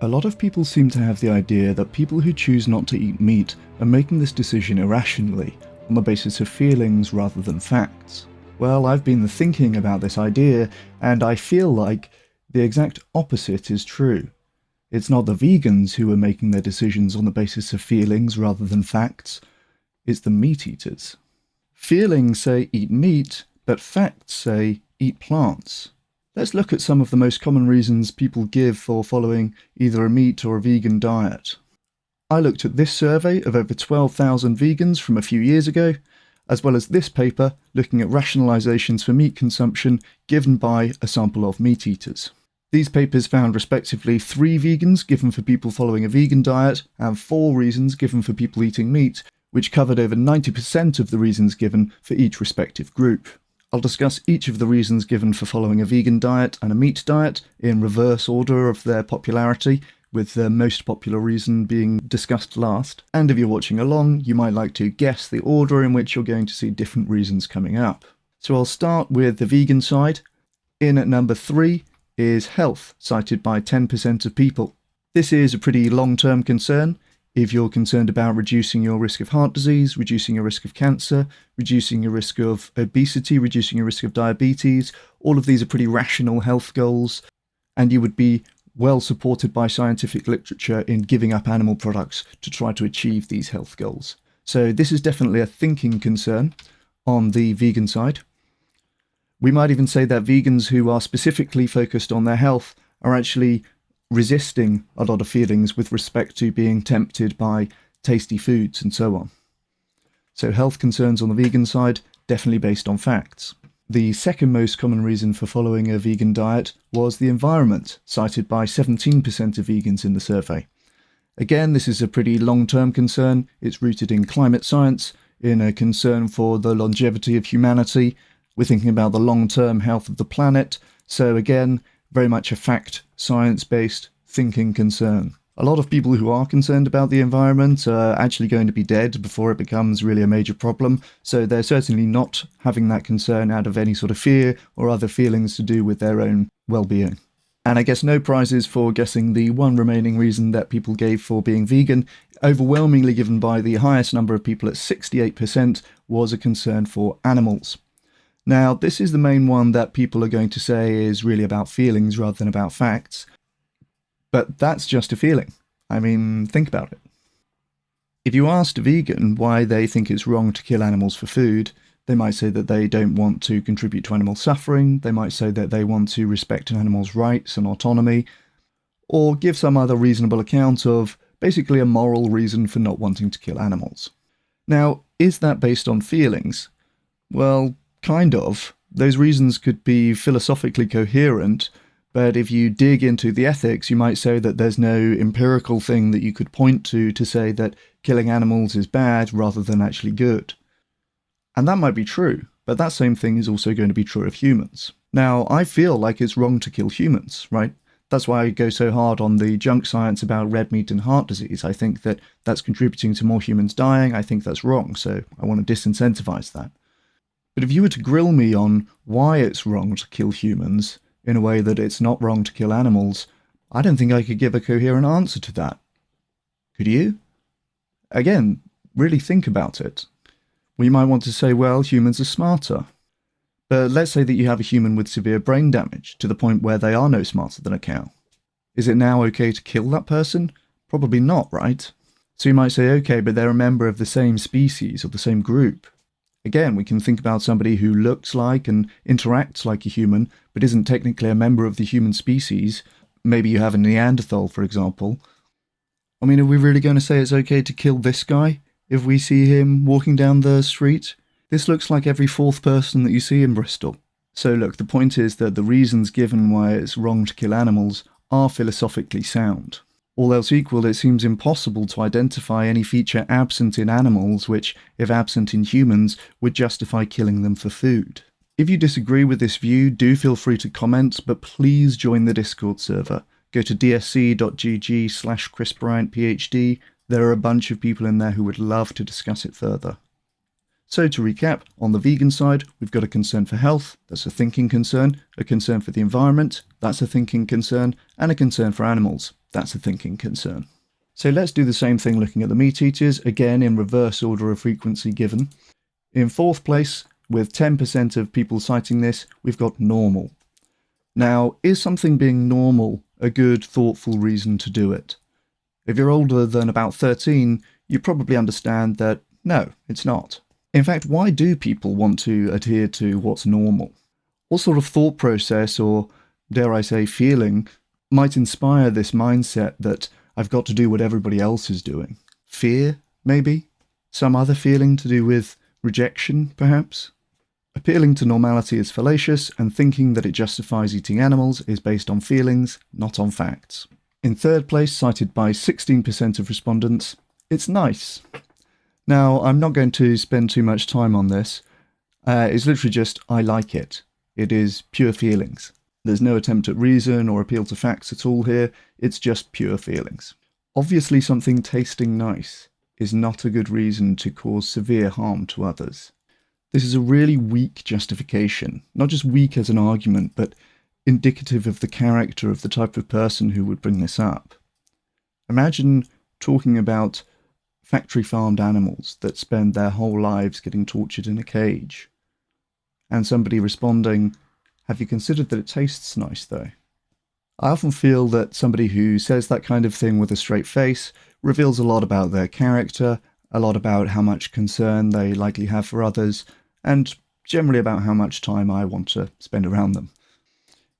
A lot of people seem to have the idea that people who choose not to eat meat are making this decision irrationally, on the basis of feelings rather than facts. Well, I've been thinking about this idea, and I feel like the exact opposite is true. It's not the vegans who are making their decisions on the basis of feelings rather than facts, it's the meat eaters. Feelings say eat meat, but facts say eat plants. Let's look at some of the most common reasons people give for following either a meat or a vegan diet. I looked at this survey of over 12,000 vegans from a few years ago, as well as this paper looking at rationalizations for meat consumption given by a sample of meat eaters. These papers found respectively 3 vegans given for people following a vegan diet and 4 reasons given for people eating meat, which covered over 90% of the reasons given for each respective group. I'll discuss each of the reasons given for following a vegan diet and a meat diet in reverse order of their popularity, with the most popular reason being discussed last. And if you're watching along, you might like to guess the order in which you're going to see different reasons coming up. So I'll start with the vegan side. In at number 3 is health, cited by 10% of people. This is a pretty long-term concern. If you're concerned about reducing your risk of heart disease, reducing your risk of cancer, reducing your risk of obesity, reducing your risk of diabetes, all of these are pretty rational health goals, and you would be well supported by scientific literature in giving up animal products to try to achieve these health goals. So this is definitely a thinking concern on the vegan side. We might even say that vegans who are specifically focused on their health are actually resisting a lot of feelings with respect to being tempted by tasty foods and so on. So health concerns on the vegan side, definitely based on facts. The second most common reason for following a vegan diet was the environment, cited by 17% of vegans in the survey. Again, this is a pretty long-term concern. It's rooted in climate science, in a concern for the longevity of humanity. We're thinking about the long-term health of the planet. So again, very much a fact, science-based thinking concern. A lot of people who are concerned about the environment are actually going to be dead before it becomes really a major problem, so they're certainly not having that concern out of any sort of fear or other feelings to do with their own well-being. And I guess no prizes for guessing the one remaining reason that people gave for being vegan, overwhelmingly given by the highest number of people at 68%, was a concern for animals. Now, this is the main one that people are going to say is really about feelings rather than about facts. But that's just a feeling. I mean, think about it. If you asked a vegan why they think it's wrong to kill animals for food, they might say that they don't want to contribute to animal suffering, they might say that they want to respect an animal's rights and autonomy, or give some other reasonable account of basically a moral reason for not wanting to kill animals. Now, is that based on feelings? Well, kind of. Those reasons could be philosophically coherent, but if you dig into the ethics, you might say that there's no empirical thing that you could point to say that killing animals is bad rather than actually good. And that might be true, but that same thing is also going to be true of humans. Now, I feel like it's wrong to kill humans, right? That's why I go so hard on the junk science about red meat and heart disease. I think that that's contributing to more humans dying. I think that's wrong, so I want to disincentivize that. But if you were to grill me on why it's wrong to kill humans in a way that it's not wrong to kill animals, I don't think I could give a coherent answer to that. Could you? Again, really think about it. We might want to say, well, humans are smarter. But let's say that you have a human with severe brain damage to the point where they are no smarter than a cow. Is it now okay to kill that person? Probably not, right? So you might say, okay, but they're a member of the same species or the same group. Again, we can think about somebody who looks like and interacts like a human, but isn't technically a member of the human species. Maybe you have a Neanderthal, for example. I mean, are we really going to say it's okay to kill this guy if we see him walking down the street? This looks like every 4th person that you see in Bristol. So look, the point is that the reasons given why it's wrong to kill animals are philosophically sound. All else equal, it seems impossible to identify any feature absent in animals which, if absent in humans, would justify killing them for food. If you disagree with this view, do feel free to comment, but please join the Discord server. Go to dsc.gg/ChrisBryantPhD. There are a bunch of people in there who would love to discuss it further. So to recap, on the vegan side, we've got a concern for health, that's a thinking concern, a concern for the environment, that's a thinking concern, and a concern for animals. That's a thinking concern. So let's do the same thing looking at the meat eaters, again in reverse order of frequency given. In fourth place, with 10% of people citing this, we've got normal. Now, is something being normal a good, thoughtful reason to do it? If you're older than about 13, you probably understand that no, it's not. In fact, why do people want to adhere to what's normal? What sort of thought process, or dare I say feeling, might inspire this mindset that I've got to do what everybody else is doing? Fear, maybe? Some other feeling to do with rejection, perhaps? Appealing to normality is fallacious, and thinking that it justifies eating animals is based on feelings, not on facts. In third place, cited by 16% of respondents, it's nice. Now, I'm not going to spend too much time on this. It's literally just, I like it. It is pure feelings. There's no attempt at reason or appeal to facts at all here. It's just pure feelings. Obviously, something tasting nice is not a good reason to cause severe harm to others. This is a really weak justification, not just weak as an argument, but indicative of the character of the type of person who would bring this up. Imagine talking about factory farmed animals that spend their whole lives getting tortured in a cage, and somebody responding, "Have you considered that it tastes nice though?" I often feel that somebody who says that kind of thing with a straight face reveals a lot about their character, a lot about how much concern they likely have for others, and generally about how much time I want to spend around them.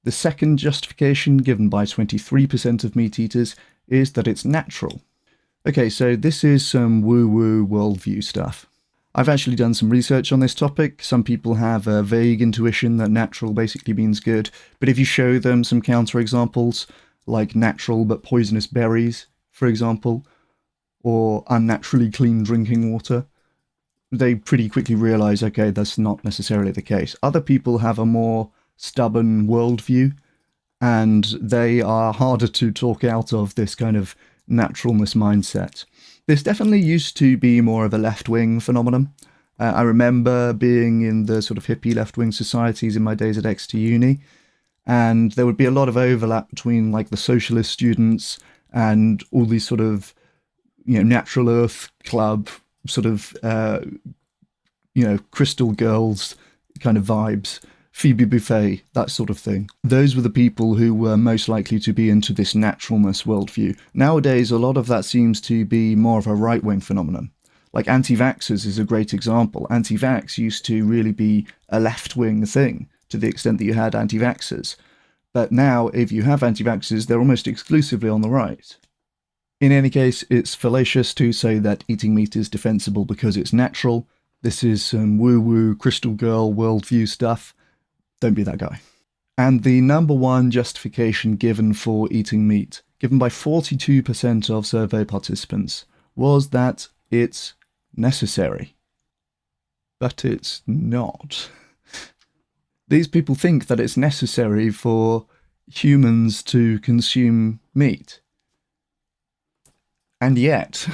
The second justification given by 23% of meat eaters is that it's natural. Okay, so this is some woo-woo worldview stuff. I've actually done some research on this topic. Some people have a vague intuition that natural basically means good, but if you show them some counterexamples, like natural but poisonous berries, for example, or unnaturally clean drinking water, they pretty quickly realize, okay, that's not necessarily the case. Other people have a more stubborn worldview, and they are harder to talk out of this kind of naturalness mindset. This definitely used to be more of a left-wing phenomenon. I remember being in the sort of hippie left-wing societies in my days at Exeter Uni, and there would be a lot of overlap between like the socialist students and all these sort of, Natural Earth Club sort of, Crystal Girls kind of vibes, Phoebe Buffet, that sort of thing. Those were the people who were most likely to be into this naturalness worldview. Nowadays, a lot of that seems to be more of a right-wing phenomenon. Like anti-vaxxers is a great example. Anti-vax used to really be a left-wing thing, to the extent that you had anti-vaxxers. But now, if you have anti-vaxxers, they're almost exclusively on the right. In any case, it's fallacious to say that eating meat is defensible because it's natural. This is some woo-woo crystal girl worldview stuff. Don't be that guy. And the number one justification given for eating meat, given by 42% of survey participants, was that it's necessary. But it's not. These people think that it's necessary for humans to consume meat. And yet,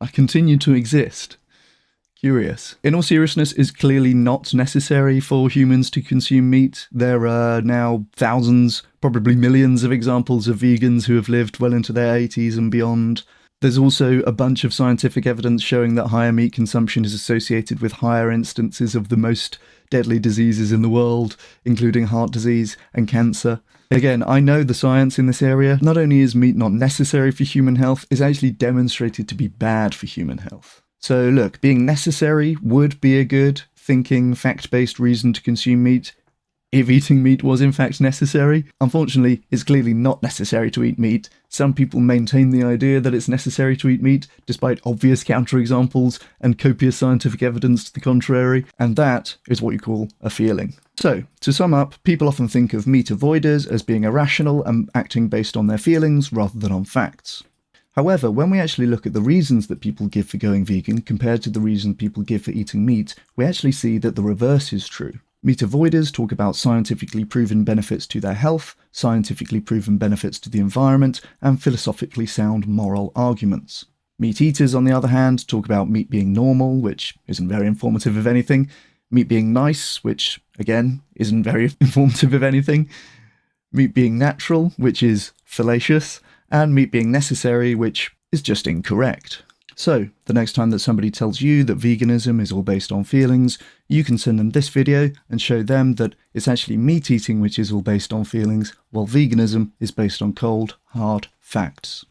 I continue to exist. Curious. In all seriousness, it's clearly not necessary for humans to consume meat. There are now thousands, probably millions of examples of vegans who have lived well into their 80s and beyond. There's also a bunch of scientific evidence showing that higher meat consumption is associated with higher instances of the most deadly diseases in the world, including heart disease and cancer. Again, I know the science in this area. Not only is meat not necessary for human health, it's actually demonstrated to be bad for human health. So look, being necessary would be a good, thinking, fact-based reason to consume meat if eating meat was in fact necessary. Unfortunately, it's clearly not necessary to eat meat. Some people maintain the idea that it's necessary to eat meat, despite obvious counterexamples and copious scientific evidence to the contrary, and that is what you call a feeling. So, to sum up, people often think of meat avoiders as being irrational and acting based on their feelings rather than on facts. However, when we actually look at the reasons that people give for going vegan compared to the reason people give for eating meat, we actually see that the reverse is true. Meat avoiders talk about scientifically proven benefits to their health, scientifically proven benefits to the environment, and philosophically sound moral arguments. Meat eaters, on the other hand, talk about meat being normal, which isn't very informative of anything, meat being nice, which, again, isn't very informative of anything, meat being natural, which is fallacious, and meat being necessary, which is just incorrect. So, the next time that somebody tells you that veganism is all based on feelings, you can send them this video and show them that it's actually meat eating which is all based on feelings, while veganism is based on cold, hard facts.